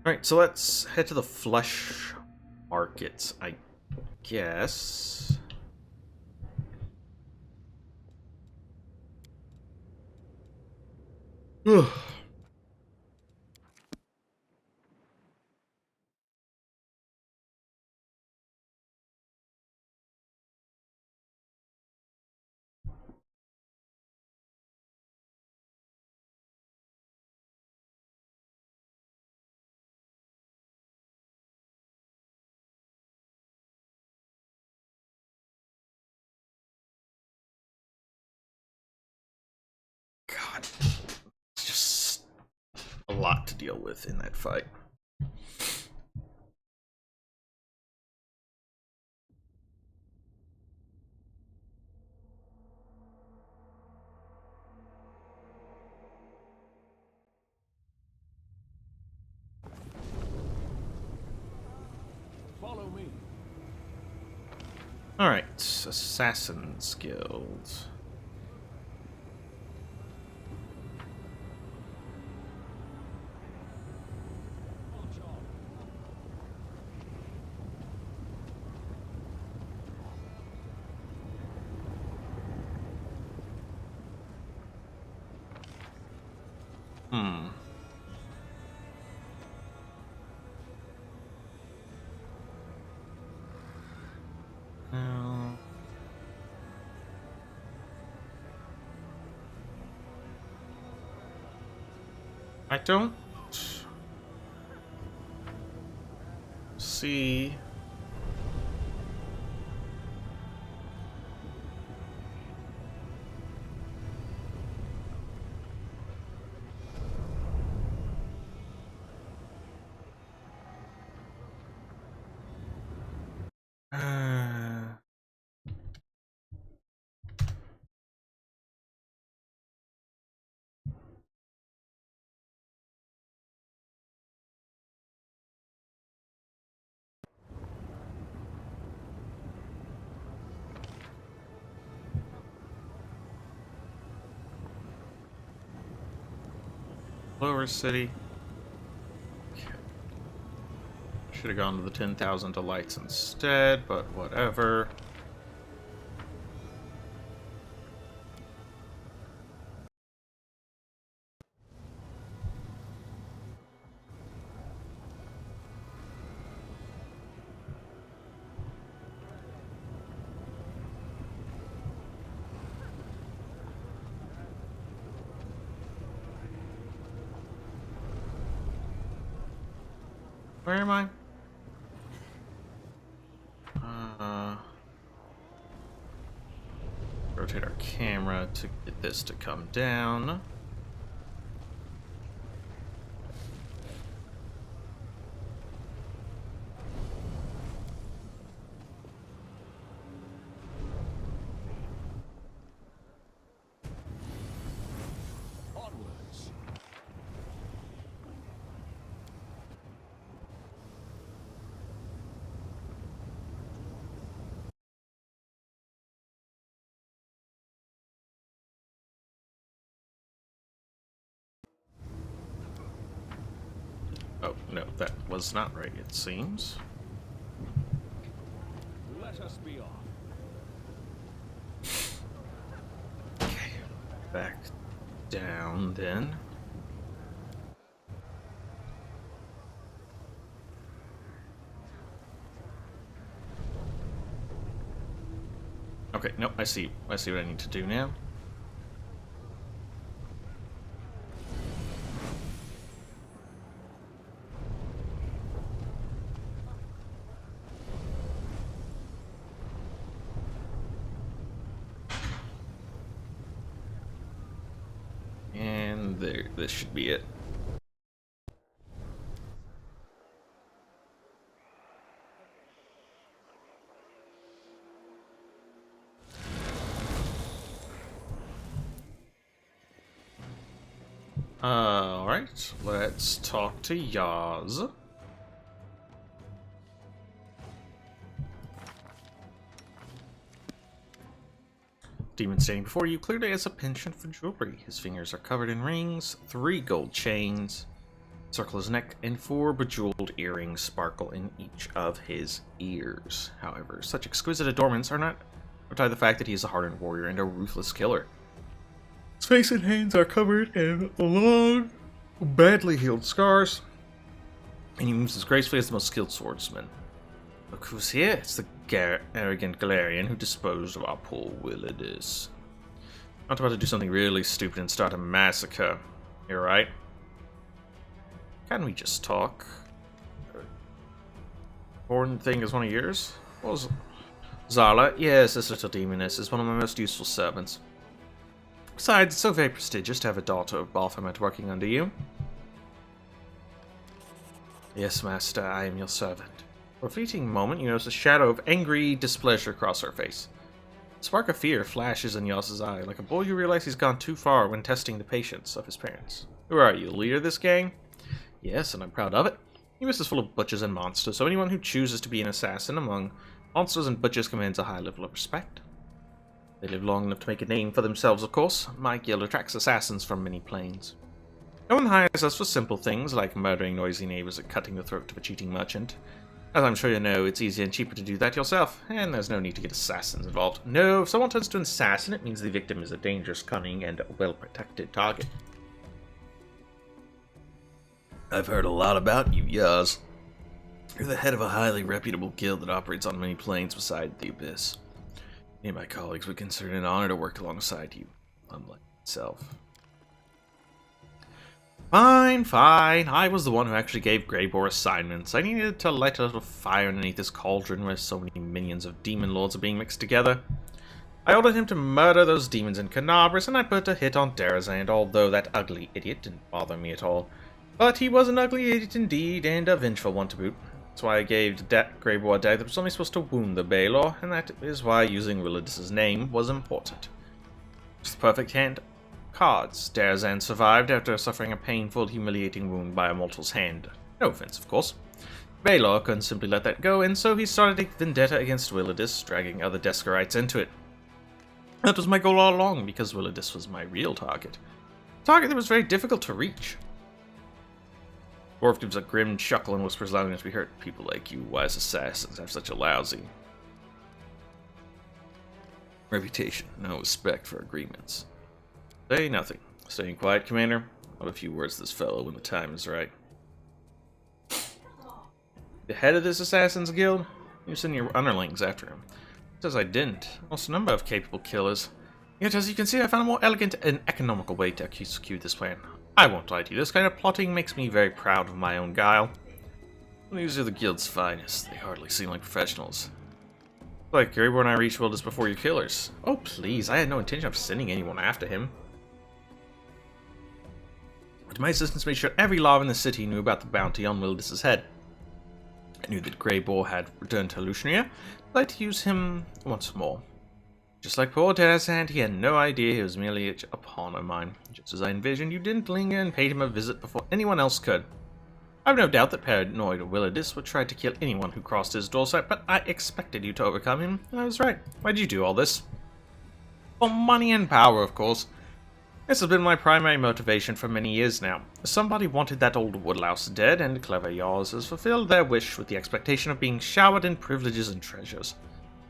Alright, so let's head to the flesh market, I guess. Ugh. God, it's just a lot to deal with in that fight. Follow me. Alright, Assassin's Guild. Hmm. Now, I don't see. Uh, Lower City. Should have gone to the 10,000 Delights instead, but whatever. Where am I? Rotate our camera to get this to come down. Onwards. Oh, no, that was not right, it seems. Let us be off. Okay, back down then. Okay, nope, I see what I need to do now. And there, this should be it. Alright, let's talk to Yaz. Demon standing before you clearly has a penchant for jewelry. His fingers are covered in rings, 3 gold chains, circle his neck, and 4 bejeweled earrings sparkle in each of his ears. However, such exquisite adornments are not tie the fact that he is a hardened warrior and a ruthless killer. His face and hands are covered in long, badly healed scars, and he moves as gracefully as the most skilled swordsman. Look who's here. It's the arrogant Galarian who disposed of our poor Willidus. Not about to do something really stupid and start a massacre. You're right. Can we just talk? Important thing is one of yours? What was Zala? Yes, this little demoness is one of my most useful servants. Besides, it's so very prestigious to have a daughter of Baphomet working under you. Yes, master, I am your servant. For a fleeting moment, you notice a shadow of angry displeasure cross her face. A spark of fear flashes in Yas's eye, like a boy who realizes he's gone too far when testing the patience of his parents. Who are you, leader of this gang? Yes, and I'm proud of it. US is full of butchers and monsters, so anyone who chooses to be an assassin among monsters and butchers commands a high level of respect. They live long enough to make a name for themselves, of course. My guild attracts assassins from many planes. No one hires us for simple things like murdering noisy neighbors or cutting the throat of a cheating merchant. As I'm sure you know, it's easier and cheaper to do that yourself, and there's no need to get assassins involved. No, if someone turns to an assassin, it means the victim is a dangerous, cunning, and well-protected target. I've heard a lot about you, Yaz. You're the head of a highly reputable guild that operates on many planes beside the Abyss. Me and my colleagues would consider it an honor to work alongside you, unlike myself. Fine, fine. I was the one who actually gave Greybor assignments. I needed to light a little fire underneath this cauldron where so many minions of demon lords are being mixed together. I ordered him to murder those demons in Canabras, and I put a hit on Darazand, although that ugly idiot didn't bother me at all. But he was an ugly idiot indeed, and a vengeful one to boot. That's why I gave Greybor a deck that was only supposed to wound the Baylor, and that is why using Willidus' name was important. Just the perfect hand cards. Darazand survived after suffering a painful, humiliating wound by a mortal's hand. No offense, of course. Baylor couldn't simply let that go, and so he started a vendetta against Willidus, dragging other Deskarites into it. That was my goal all along, because Willidus was my real target. A target that was very difficult to reach. Dwarf gives a grim chuckle and whispers loud enough to be heard. People like you, wise assassins, have such a lousy reputation, no respect for agreements. Say nothing. Staying quiet, Commander. I'll have a few words to this fellow when the time is right. The head of this assassin's guild? You send your underlings after him. Says I didn't. Also, a number of capable killers. Yet, as you can see, I found a more elegant and economical way to execute this plan. I won't lie to you, this kind of plotting makes me very proud of my own guile. These are the guild's finest. They hardly seem like professionals. Like Greybor and I reached Willidus before your killers. Oh please, I had no intention of sending anyone after him. But my assistants made sure every law in the city knew about the bounty on Willidus' head. I knew that Greybor had returned to Lucinia. I'd like to use him once more. Just like poor Darazand, he had no idea he was merely a pawn of mine. Just as I envisioned, you didn't linger and paid him a visit before anyone else could. I have no doubt that paranoid Willidus would try to kill anyone who crossed his doorstep, but I expected you to overcome him, and I was right. Why'd you do all this? For money and power, of course. This has been my primary motivation for many years now. Somebody wanted that old woodlouse dead, and clever Yaws has fulfilled their wish with the expectation of being showered in privileges and treasures.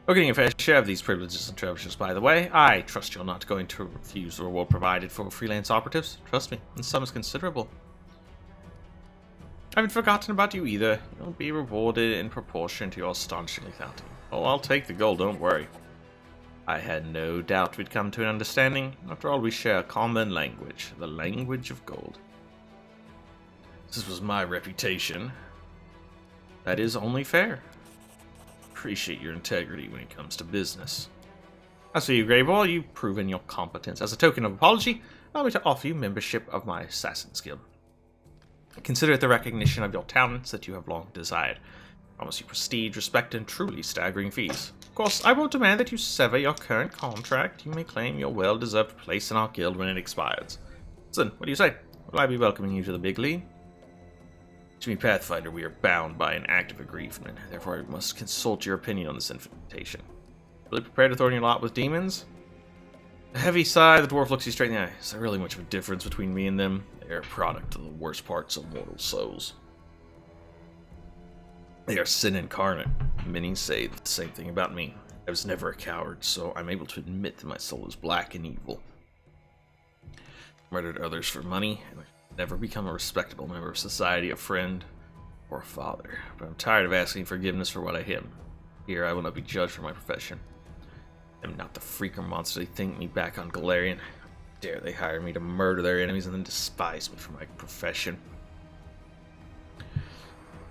We're getting a fair share of these privileges and treasures, by the way. I trust you're not going to refuse the reward provided for freelance operatives. Trust me, the sum is considerable. I haven't forgotten about you either. You'll be rewarded in proportion to your astonishingly bounty. Oh, I'll take the gold, don't worry. I had no doubt we'd come to an understanding. After all, we share a common language, the language of gold. This was my reputation. That is only fair. Appreciate your integrity when it comes to business. As for you, Greybor, you've proven your competence. As a token of apology, allow me to offer you membership of my Assassin's Guild. Consider it the recognition of your talents that you have long desired. I promise you prestige, respect, and truly staggering fees. Of course, I won't demand that you sever your current contract. You may claim your well-deserved place in our guild when it expires. So, what do you say? Will I be welcoming you to the big league? To me, Pathfinder, we are bound by an act of agreement. Therefore, I must consult your opinion on this invitation. Really prepared to throw in your lot with demons? A heavy sigh, the dwarf looks you straight in the eye. Is there really much of a difference between me and them? They are a product of the worst parts of mortal souls. They are sin incarnate. Many say the same thing about me. I was never a coward, so I'm able to admit that my soul is black and evil. Murdered others for money, and I've never become a respectable member of society, a friend, or a father. But I'm tired of asking forgiveness for what I am. Here I will not be judged for my profession. I'm not the freak or monster they think me back on Galarian. How dare they hire me to murder their enemies and then despise me for my profession.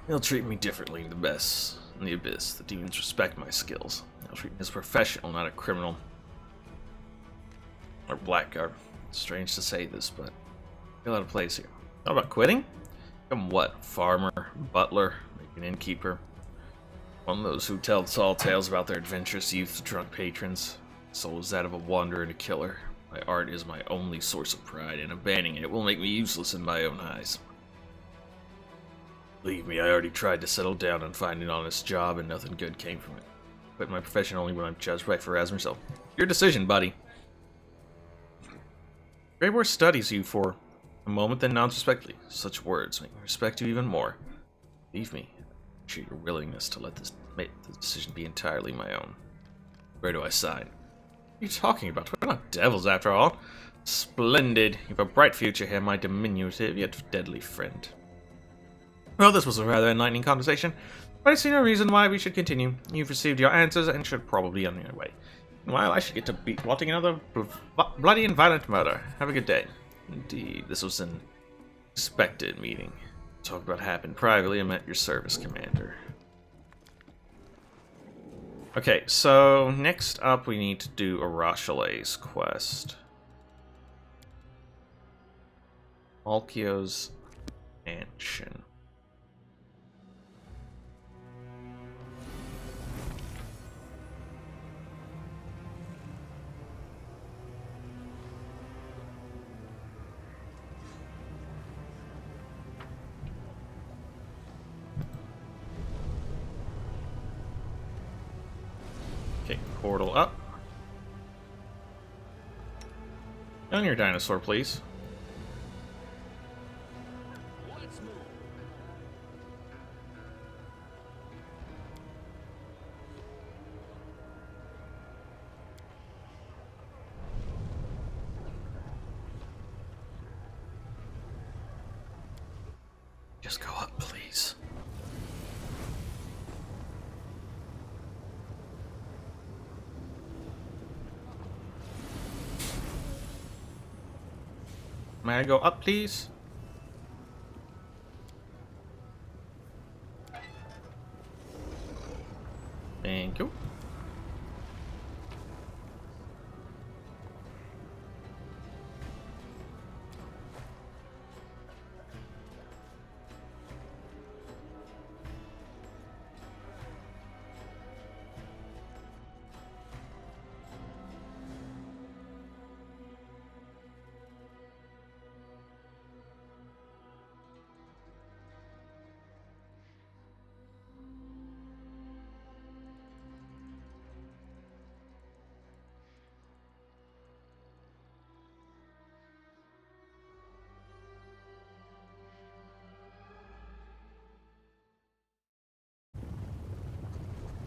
They'll treat me differently in the Abyss. The demons respect my skills. They'll treat me as a professional, not a criminal. Or blackguard. Strange to say this, but I feel out of place here. How about quitting? Become what? Farmer? Butler? Maybe an innkeeper? One of those who tell tall tales about their adventurous youth to drunk patrons. Soul is that of a wanderer and a killer. My art is my only source of pride, and abandoning it will make me useless in my own eyes. Believe me, I already tried to settle down and find an honest job, and nothing good came from it. Quit my profession only when I'm judged by Pharasma, so your decision, buddy. Greywar studies you for a moment, then nods respectfully. Such words make me respect you even more. Believe me, I appreciate your willingness to let the decision be entirely my own. Where do I sign? What are you talking about? We're not devils after all. Splendid. You have a bright future here, my diminutive yet deadly friend. Well, this was a rather enlightening conversation, but I see no reason why we should continue. You've received your answers and should probably be on your way. Meanwhile, I should get to plotting another bloody and violent murder. Have a good day. Indeed, this was an expected meeting. Talk about what happened privately. I met your service commander. Okay, so next up we need to do Arashale's quest. Malkio's Mansion. Okay, portal up. On your dinosaur, please. Just go up, please. May I go up, please? Thank you.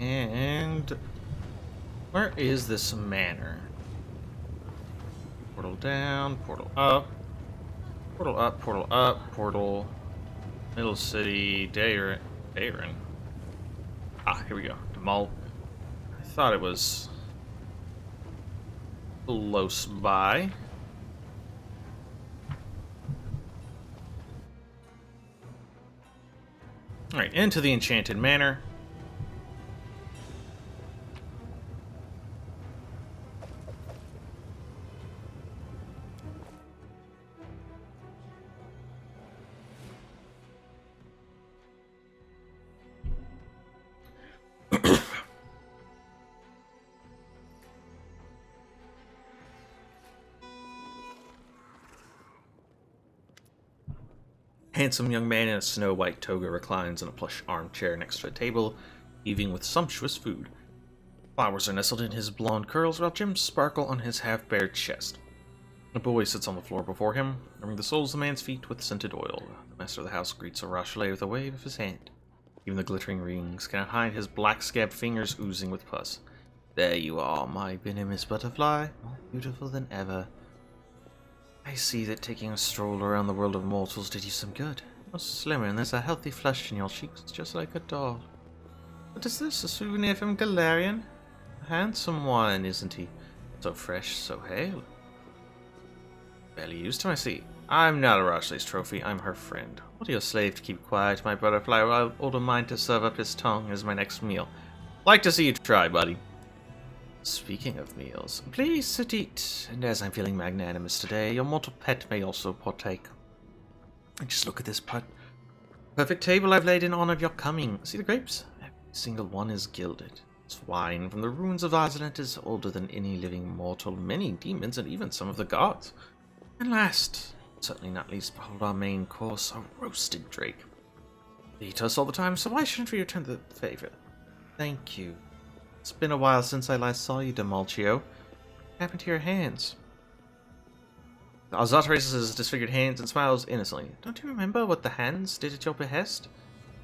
And where is this manor? Portal down, portal up, portal up, portal up, portal. Middle City, Dayron. Ah, here we go. Demal. I thought it was close by. Alright, into the Enchanted Manor. Handsome young man in a snow-white toga reclines in a plush armchair next to a table, heaving with sumptuous food. Flowers are nestled in his blonde curls, while gems sparkle on his half-bared chest. A boy sits on the floor before him, rubbing the soles of the man's feet with scented oil. The master of the house greets Arashale with a wave of his hand. Even the glittering rings cannot hide his black-scabbed fingers oozing with pus. There you are, my venomous butterfly, more beautiful than ever. I see that taking a stroll around the world of mortals did you some good. You're slimmer and there's a healthy flush in your cheeks, just like a doll. What is this, a souvenir from Galarian? A handsome one, isn't he? So fresh, so hale. Barely used to, I see. I'm not Arashle's trophy, I'm her friend. What are you, a slave to keep quiet, my butterfly, or I'll order mine to serve up his tongue as my next meal. Like to see you try, buddy. Speaking of meals, please sit eat, and as I'm feeling magnanimous today, your mortal pet may also partake. And just look at this perfect table I've laid in honor of your coming. See the grapes? Every single one is gilded. This wine from the ruins of Iceland is older than any living mortal, many demons, and even some of the gods. And last, certainly not least, behold our main course, a roasted drake. They eat us all the time, so why shouldn't we return the favor? Thank you. It's been a while since I last saw you, Demalchio. What happened to your hands? Azat raises his disfigured hands and smiles innocently. Don't you remember what the hands did at your behest?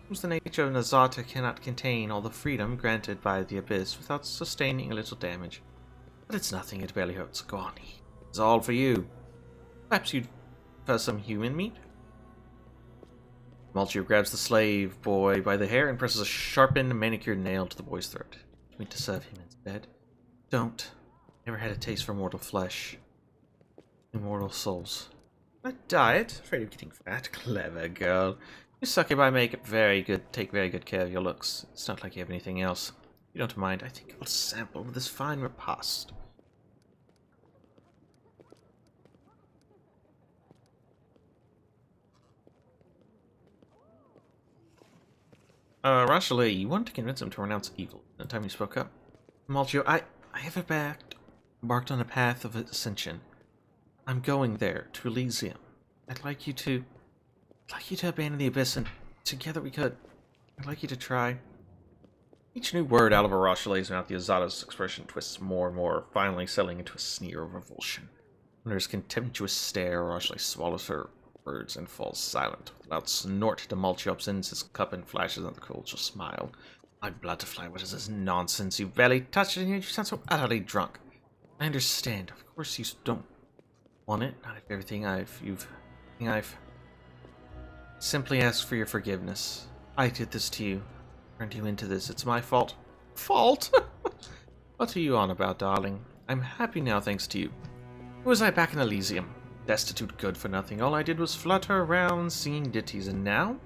Who's the nature of Nazata cannot contain all the freedom granted by the Abyss without sustaining a little damage. But it's nothing, it barely hurts. Go on, it's all for you. Perhaps you'd prefer some human meat? Demalchio grabs the slave boy by the hair and presses a sharpened, manicured nail to the boy's throat. You mean to serve him instead? Don't. Never had a taste for mortal flesh. Immortal souls. A diet? Afraid of getting fat? Clever girl. You succubi take very good care of your looks. It's not like you have anything else. If you don't mind, I think I'll sample this fine repast. Rashale, you wanted to convince him to renounce evil. The time you spoke up. Malchio, I have embarked on a path of ascension. I'm going there, to Elysium. I'd like you to abandon the Abyss, and together we could. I'd like you to try. Each new word out of Arashale's mouth, the Azada's expression twists more and more, finally settling into a sneer of revulsion. Under his contemptuous stare, Arashale swallows her words and falls silent. With a loud snort, Demalchio upends his cup and flashes at the cold smile. My butterfly, what is this nonsense? You barely touched it, and yet you sound so utterly drunk. I understand. Of course you don't want it. Not if everything I've simply ask for your forgiveness. I did this to you. Turned you into this. It's my fault. Fault? What are you on about, darling? I'm happy now thanks to you. Who was I back in Elysium? Destitute, good for nothing. All I did was flutter around singing ditties, and now?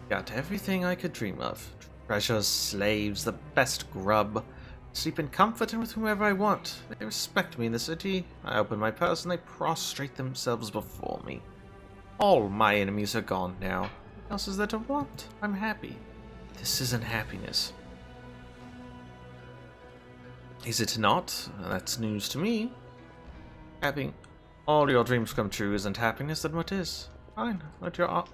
Got everything I could dream of. Treasures, slaves, the best grub. Sleep in comfort and with whomever I want. They respect me in the city. I open my purse and they prostrate themselves before me. All my enemies are gone now. What else is there to want? I'm happy. This isn't happiness. Is it not? That's news to me. Having all your dreams come true isn't happiness, then what is? Fine, let your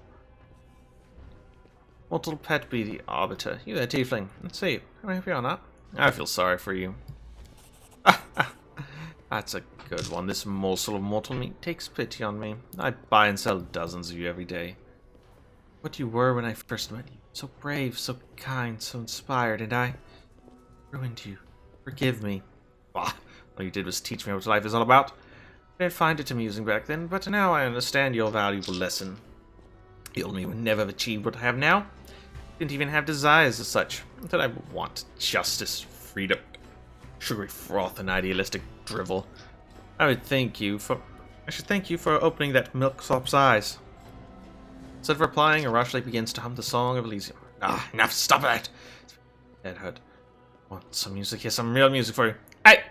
mortal pet be the arbiter. You there, tiefling. Let's see. Am I happy or not? I feel sorry for you. That's a good one. This morsel of mortal meat takes pity on me. I buy and sell dozens of you every day. What you were when I first met you. So brave, so kind, so inspired, and I ruined you. Forgive me. Bah, all you did was teach me what life is all about. I didn't find it amusing back then, but now I understand your valuable lesson. The old me would never have achieved what I have now. Didn't even have desires as such. That I want justice, freedom, sugary froth, and idealistic drivel. I should thank you for opening that milksop's eyes. Instead of replying, Arashale begins to hum the song of Elysium. Ah, enough! Stop it! Head hurt. Want some music? Here's some real music for you. Hey!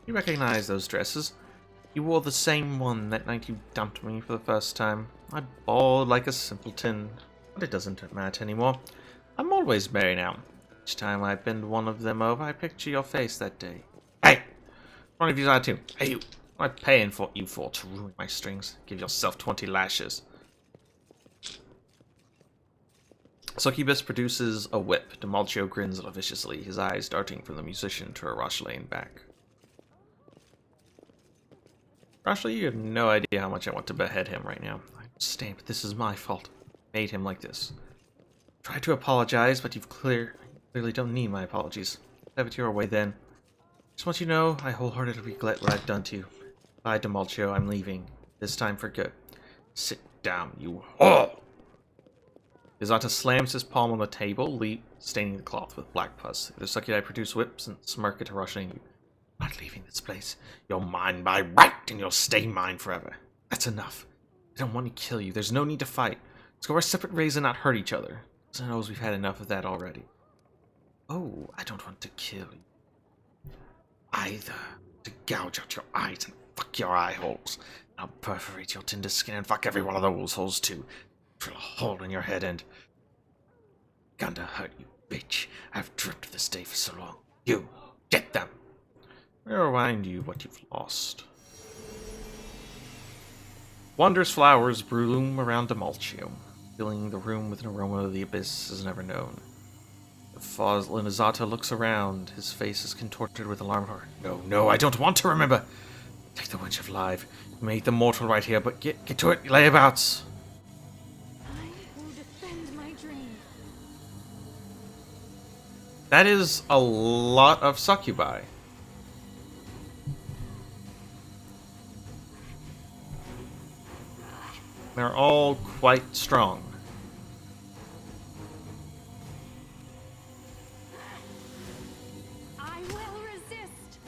You recognize those dresses? You wore the same one that night you dumped me for the first time. I bawled like a simpleton, but it doesn't matter anymore. I'm always merry now. Each time I bend one of them over, I picture your face that day. Hey! One of you are too. Hey, you! What am I paying for you for to ruin my strings? Give yourself 20 lashes. Succubus produces a whip. Demalcio grins viciously, his eyes darting from the musician to Arashale and back. Arashale, you have no idea how much I want to behead him right now. I understand, but this is my fault. I made him like this. Try to apologize, but you clearly don't need my apologies. Have it your way then. Just want you to know, I wholeheartedly regret what I've done to you. Bye, Demalcio, I'm leaving. This time for good. Sit down, you whore! Izata slams his palm on the table, staining the cloth with black pus. The Succubus produce whips and smirk at Rushing. You. Not leaving this place. You're mine by right, and you'll stay mine forever. That's enough. I don't want to kill you. There's no need to fight. Let's go our separate ways and not hurt each other. So knows we've had enough of that already. Oh, I don't want to kill you. Either. To gouge out your eyes and fuck your eye holes. I'll perforate your tender skin and fuck every one of those holes too. Drill a hole in your head and... Gonna hurt you, bitch. I've dreamt of this day for so long. You, get them! I'll remind you what you've lost. Wondrous flowers bloom around Demalcio, filling the room with an aroma of the abyss has never known. The Fosl Izata looks around, his face is contorted with alarm. No, no, I don't want to remember! Take the wench alive. Make the mortal right here, but get to it, layabouts! That is a lot of succubi. They're all quite strong. I will resist.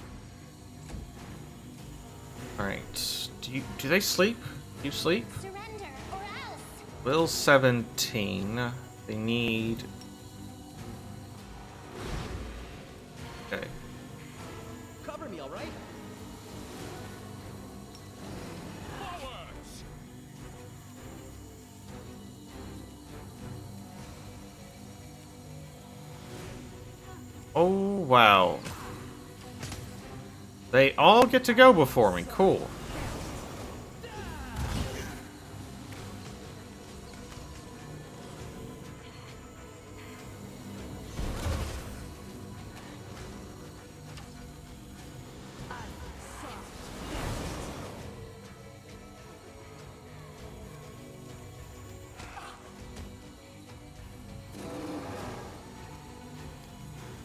Alright. Do they sleep? Do you sleep? Surrender or else. Will 17. They need... Okay. Cover me, all right? Oh, wow. They all get to go before me. Cool.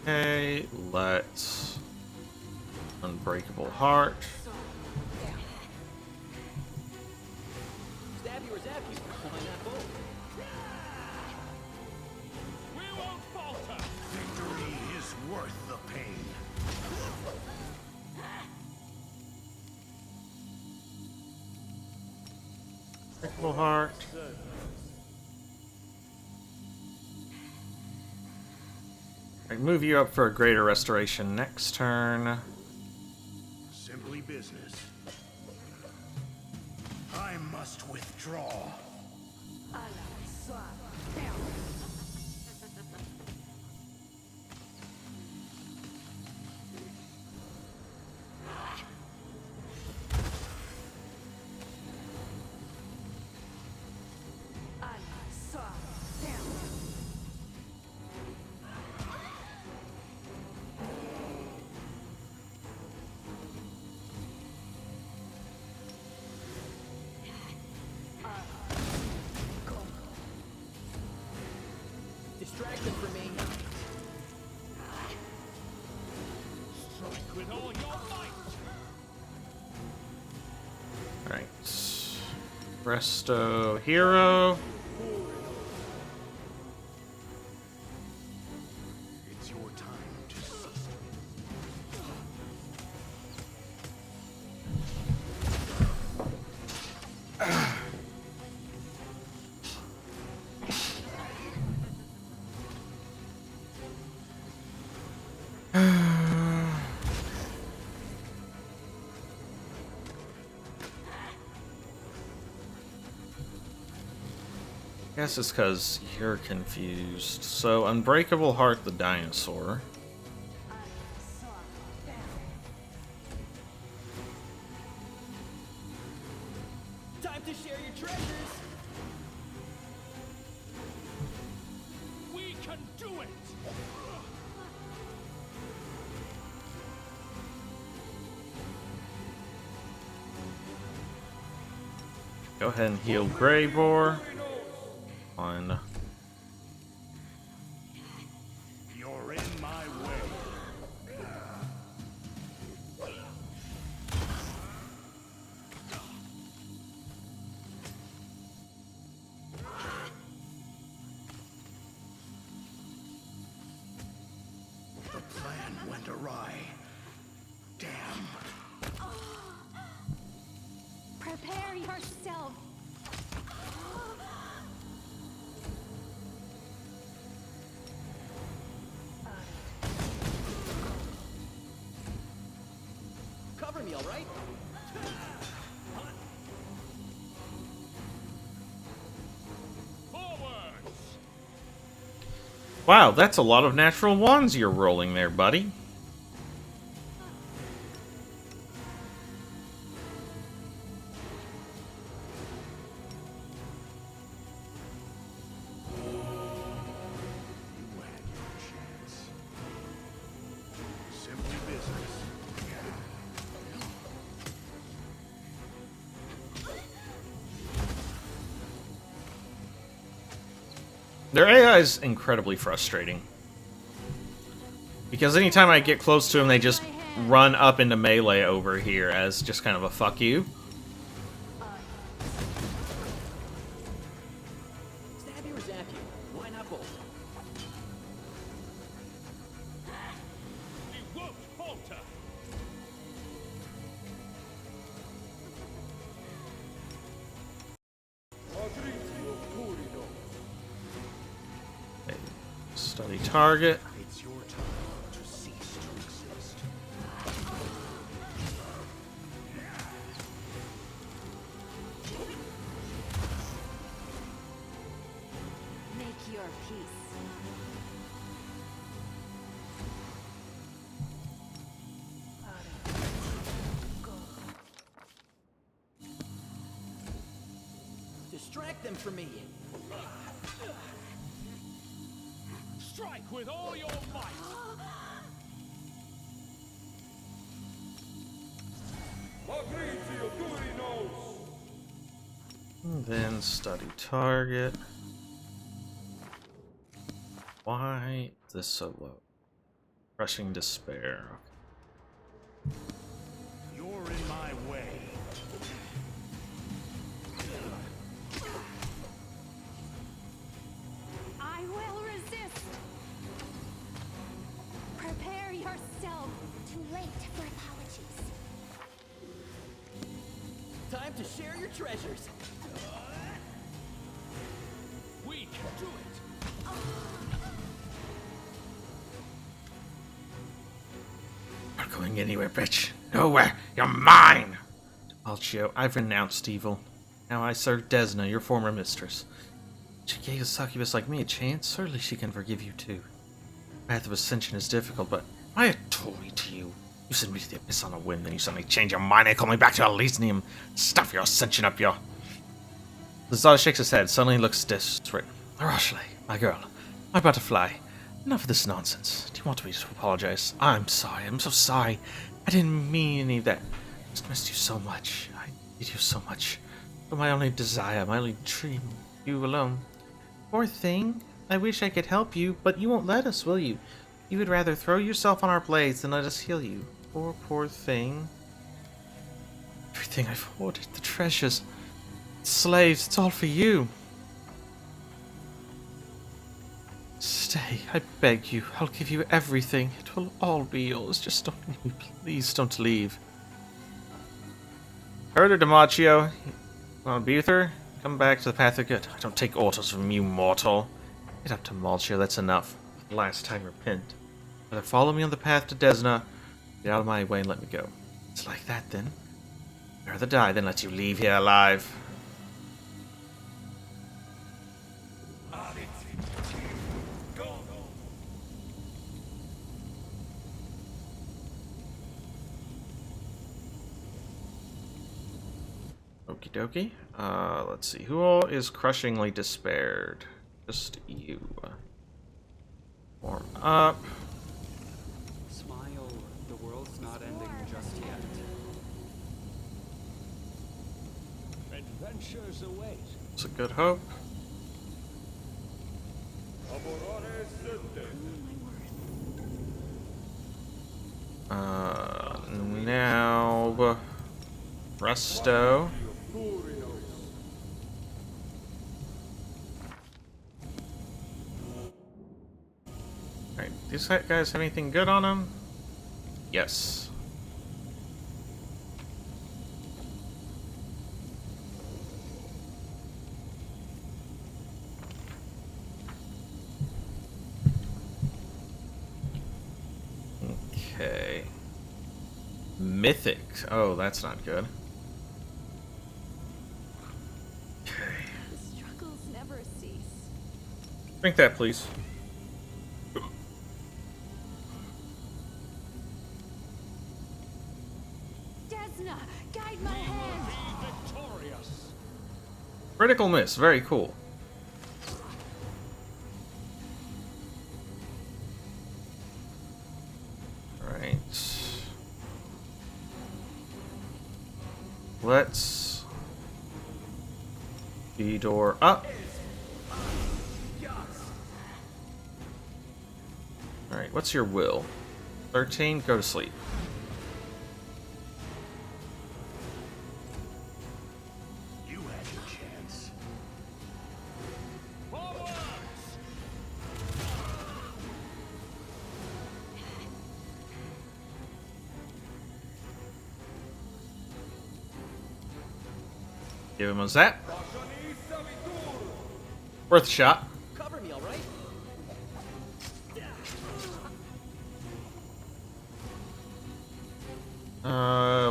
Okay, let's... Unbreakable Heart. Stab you or zap you. Why not both? We won't falter. Victory is worth the pain. Unbreakable Heart. I move you up for a greater restoration next turn. Simply business. I must withdraw. Distraction for me. Strike with all your might. Alright. Resto Hero. It's your time to cease. Guess it's because you're confused. So, Unbreakable Heart the dinosaur. Time to share your treasures. Go ahead and heal Grey Boar. On. You're in my way. The plan went awry. Damn. Prepare yourself. Cover me, all right? Wow, that's a lot of natural ones you're rolling there, buddy. You had your chance. Simply business. Their AI is incredibly frustrating. Because anytime I get close to them, they just run up into melee over here as just kind of a fuck you. Stab you or zap you? Why not both? You won't falter. Study target. It's your time to cease to exist. Make your peace. Distract them from me. Strike with all your might. And then study target. Why is this so low? Crushing despair. You're in my way. I will resist. Prepare yourself. Too late for apologies. Time to share your treasures. We can do it. Not going anywhere, bitch. Nowhere. You're mine. Alchio, I've renounced evil. Now I serve Desna, your former mistress. She gave a succubus like me a chance. Certainly she can forgive you too. Path of Ascension is difficult, but I a toy to you. You send me to the abyss on a whim, then you suddenly change your mind and call me back to Elysium. Stuff your ascension up your... Lazada shakes his head, suddenly looks desperate. Arashale, my girl, I'm about to fly. Enough of this nonsense. Do you want me to apologize? I'm sorry, I'm so sorry. I didn't mean any of that. I just missed you so much. I need you so much. But my only desire, my only dream, you alone. Poor thing. I wish I could help you, but you won't let us, will you? You would rather throw yourself on our blades than let us heal you. Poor thing. Everything I've hoarded, the treasures, slaves, it's all for you. Stay, I beg you. I'll give you everything. It will all be yours. Just don't leave me. Please don't leave. Heard her, Demaccio. Want to be with her? Come back to the path of good. I don't take orders from you, mortal. Get up to Malchio, that's enough. Last time, repent. Either follow me on the path to Desna, get out of my way and let me go. It's like that, then. I'd rather die than let you leave here alive. Okie dokie. Let's see. Who all is crushingly despaired? Just you. Warm up. Smile, the world's not ending just yet. And then adventures await. It's a good hope. Now Resto. Alright, these guys have anything good on them? Yes. Okay. Mythic. Oh, that's not good. Okay. The struggles never cease. Drink that, please. Desna, guide my hand. Victorious. Critical miss. Very cool. Alright. Let's... the door up. Alright, what's your will? 13, go to sleep. You had your chance. Give him a zap. Worth a shot. Cover me, all right?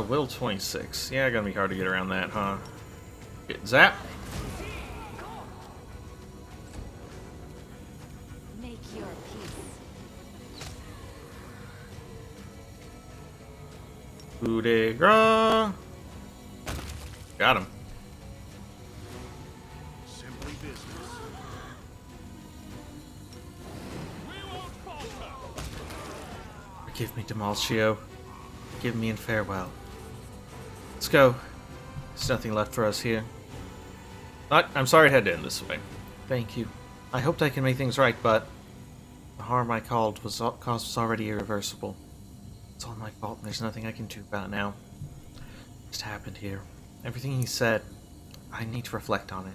Will 26. Yeah, gonna be hard to get around that, huh? Get zap. Make your peace. Coup de grace. Got him. Simply business. Forgive me, Demalcio. Forgive me and farewell. Let's go. There's nothing left for us here. I'm sorry it had to end this way. Thank you. I hoped I can make things right, but the harm I caused was already irreversible. It's all my fault, and there's nothing I can do about it now. It just happened here. Everything he said, I need to reflect on it.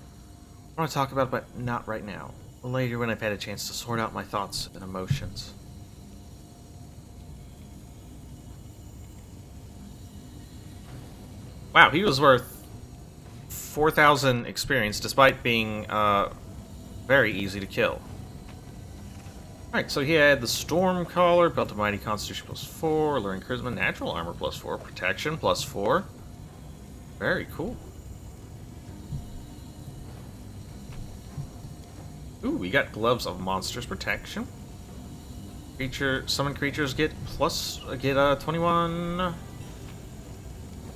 I want to talk about it, but not right now. Later, when I've had a chance to sort out my thoughts and emotions. Wow, he was worth 4,000 experience, despite being very easy to kill. Alright, so he had the Storm Caller, Belt of Mighty Constitution +4, Alluring Charisma, Natural Armor +4, Protection +4. Very cool. Ooh, we got Gloves of Monsters Protection. Summon creatures get 21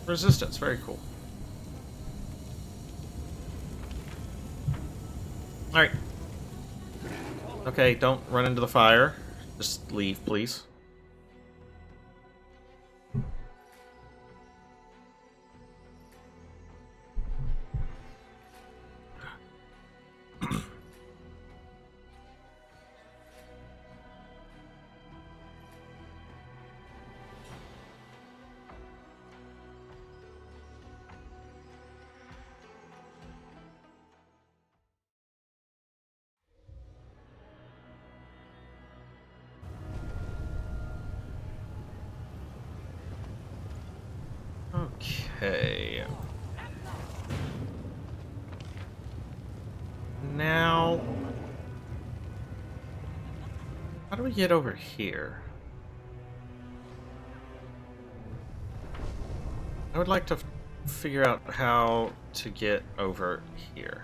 resistance. Very cool. Alright. Okay, don't run into the fire. Just leave, please. Okay. Now, how do we get over here? I would like to figure out how to get over here.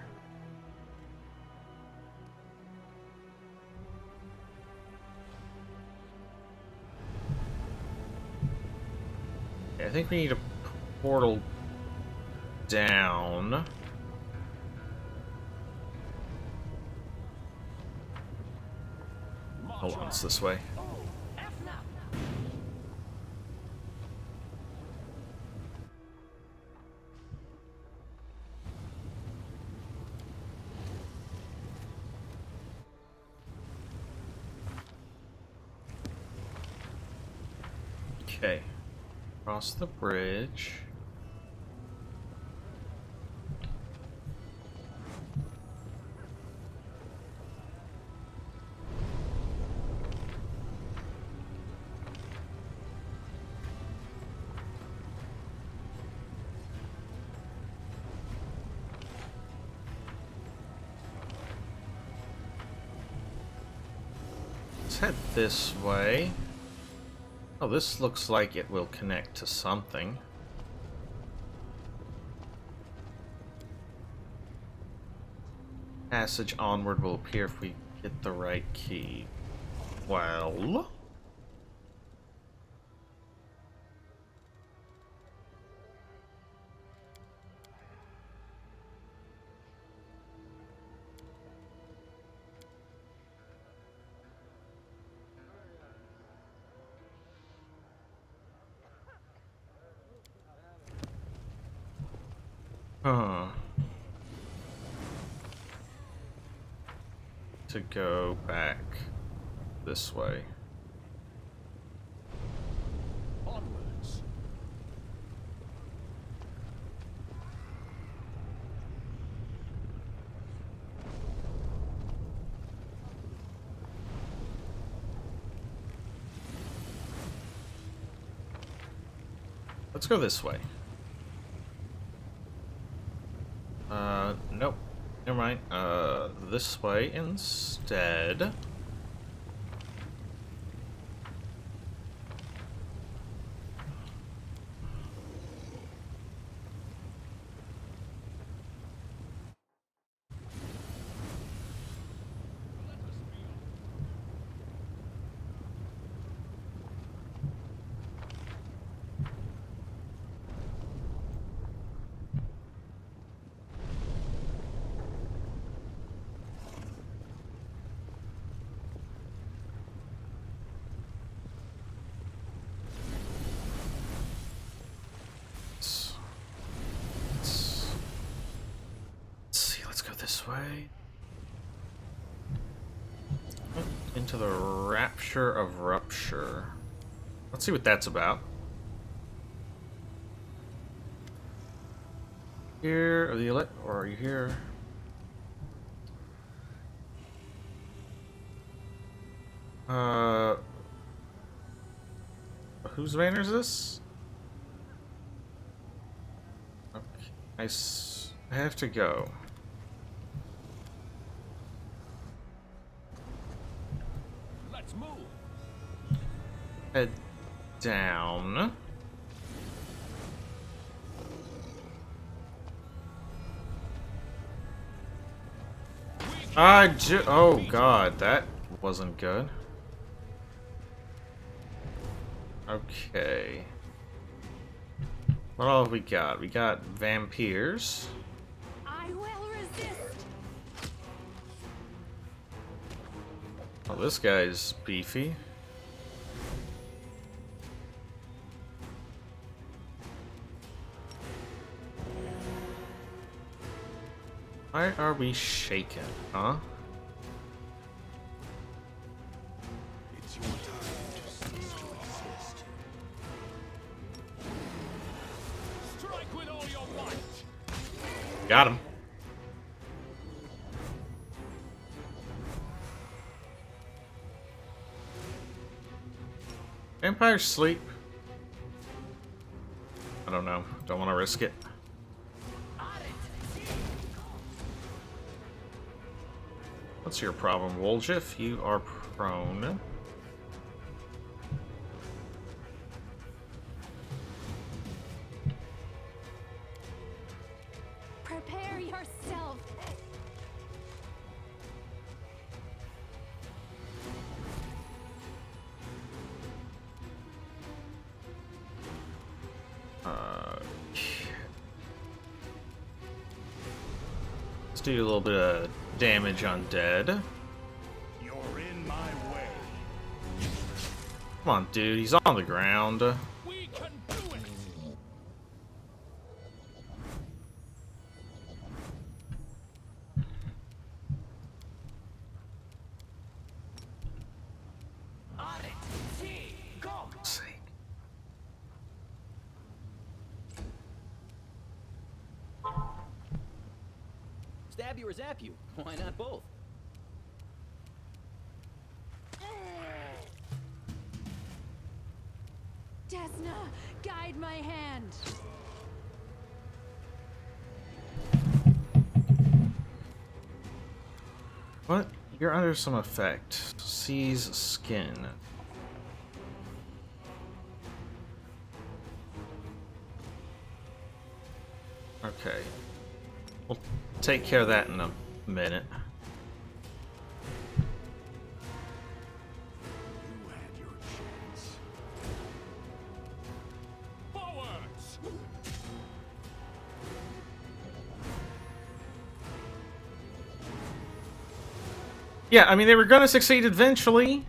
Okay, I think we need a portal down. Hold on, it's this way. Okay. Cross the bridge. Let's head this way. Oh, this looks like it will connect to something. Passage onward will appear if we get the right key. Well... Huh. To go back this way. Onwards. Let's go this way. Nope. Never mind. This way instead. This way. Into the Rapture of Rupture. Let's see what that's about. Here, or are you here? Whose banner is this? Okay, I have to go. Let's move. Head down. Oh god, that wasn't good. Okay. What all have we got? We got vampires. I will resist. Oh, this guy's beefy. Why are we shaken, huh? It's your time to cease to exist. Strike with all your might. Got him. Vampires sleep. I don't know. Don't want to risk it. What's your problem, Woljif? You are prone. Prepare yourself. Let's do a little bit of damage on dead. You're in my way. Come on, dude. He's on the ground. We can do it. Sake. you or zap you? Why not both? Desna, guide my hand. What? You're under some effect. Seize skin. Okay. We'll take care of that in a minute. You had your chance. Forwards! Yeah, I mean, they were gonna succeed eventually.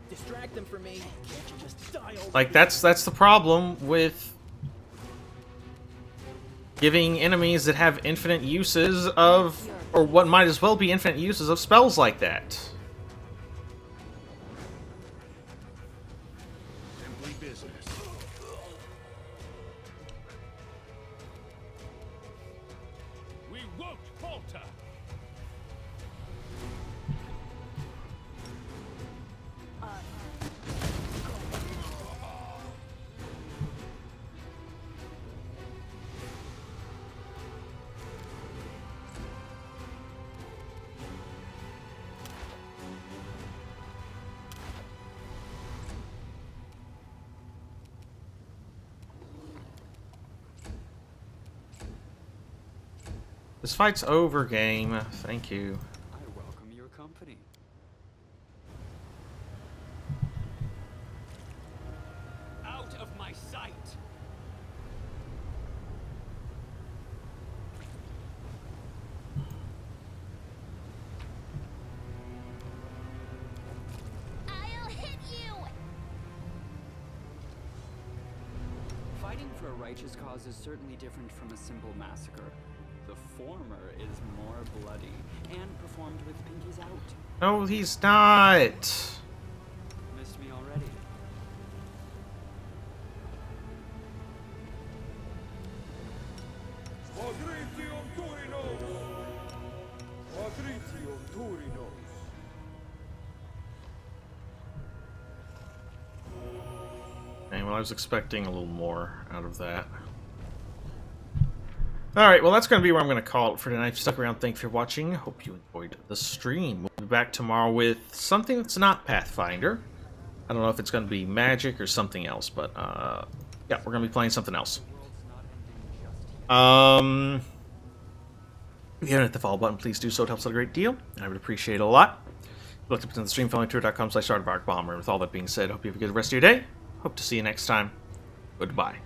Distract them from me. Can't you just die already? Like, that's the problem with giving enemies that have infinite uses of, or what might as well be infinite uses of spells like that. Simply business. We won't falter! This fight's over, game. Thank you. I welcome your company. Out of my sight! I'll hit you. Fighting for a righteous cause is certainly different from a simple massacre. The former is more bloody and performed with pinkies out. No, he's not. Missed me already. Okay, well, I was expecting a little more out of that. Alright, well, that's going to be where I'm going to call it for tonight. If you stuck around, thanks for watching. Hope you enjoyed the stream. We'll be back tomorrow with something that's not Pathfinder. I don't know if it's going to be magic or something else, but, yeah, we're going to be playing something else. If you haven't hit the follow button, please do so. It helps out a great deal, and I would appreciate it a lot. If you looked up into the stream, following.com/StarterBarkBomber. With all that being said, hope you have a good rest of your day. Hope to see you next time. Goodbye.